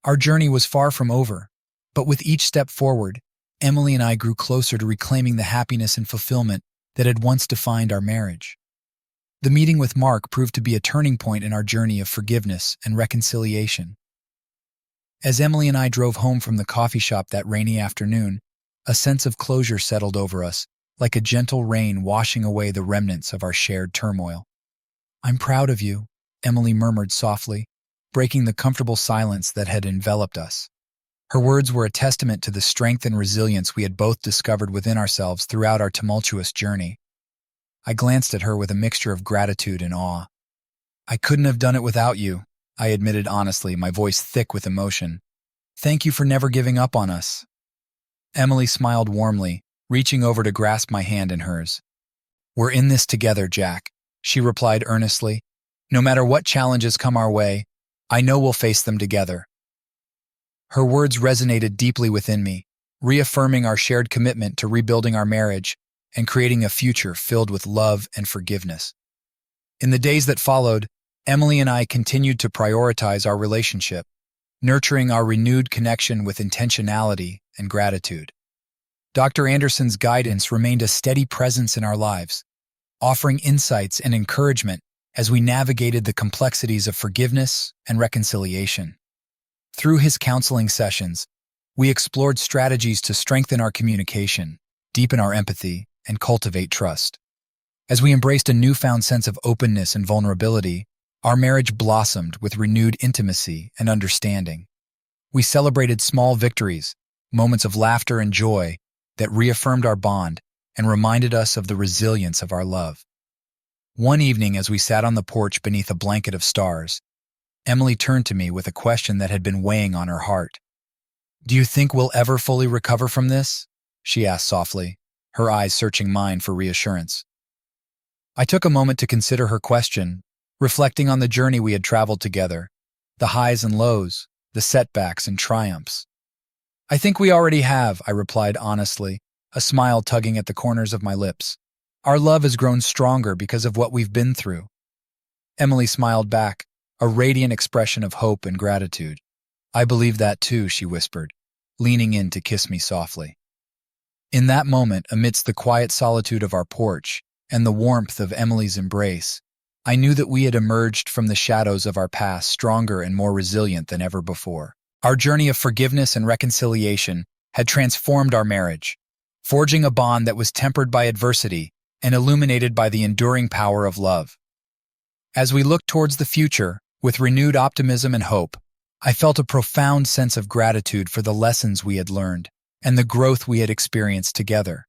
Speaker 1: Our journey was far from over, but with each step forward, Emily and I grew closer to reclaiming the happiness and fulfillment that had once defined our marriage. The meeting with Mark proved to be a turning point in our journey of forgiveness and reconciliation. As Emily and I drove home from the coffee shop that rainy afternoon, a sense of closure settled over us, like a gentle rain washing away the remnants of our shared turmoil. "I'm proud of you," Emily murmured softly, breaking the comfortable silence that had enveloped us. Her words were a testament to the strength and resilience we had both discovered within ourselves throughout our tumultuous journey. I glanced at her with a mixture of gratitude and awe. "I couldn't have done it without you," I admitted honestly, my voice thick with emotion. "Thank you for never giving up on us." Emily smiled warmly, reaching over to grasp my hand in hers. "We're in this together, Jack," she replied earnestly. "No matter what challenges come our way, I know we'll face them together." Her words resonated deeply within me, reaffirming our shared commitment to rebuilding our marriage and creating a future filled with love and forgiveness. In the days that followed, Emily and I continued to prioritize our relationship, nurturing our renewed connection with intentionality and gratitude. Dr. Anderson's guidance remained a steady presence in our lives, offering insights and encouragement as we navigated the complexities of forgiveness and reconciliation. Through his counseling sessions, we explored strategies to strengthen our communication, deepen our empathy, and cultivate trust. As we embraced a newfound sense of openness and vulnerability, Our marriage blossomed with renewed intimacy and understanding. We celebrated small victories, moments of laughter and joy that reaffirmed our bond and reminded us of the resilience of our love. One evening, as we sat on the porch beneath a blanket of stars, Emily turned to me with a question that had been weighing on her heart. "Do you think we'll ever fully recover from this?" she asked softly, her eyes searching mine for reassurance. I took a moment to consider her question, reflecting on the journey we had traveled together, the highs and lows, the setbacks and triumphs. "I think we already have," I replied honestly, a smile tugging at the corners of my lips. "Our love has grown stronger because of what we've been through." Emily smiled back, a radiant expression of hope and gratitude. "I believe that too," she whispered, leaning in to kiss me softly. In that moment, amidst the quiet solitude of our porch and the warmth of Emily's embrace, I knew that we had emerged from the shadows of our past stronger and more resilient than ever before. Our journey of forgiveness and reconciliation had transformed our marriage, forging a bond that was tempered by adversity and illuminated by the enduring power of love. As we looked towards the future, with renewed optimism and hope, I felt a profound sense of gratitude for the lessons we had learned and the growth we had experienced together.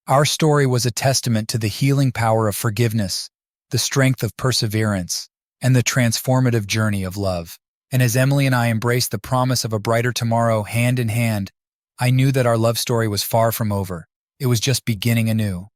Speaker 1: Our story was a testament to the healing power of forgiveness, the strength of perseverance, and the transformative journey of love. And as Emily and I embraced the promise of a brighter tomorrow hand in hand, I knew that our love story was far from over. It was just beginning anew.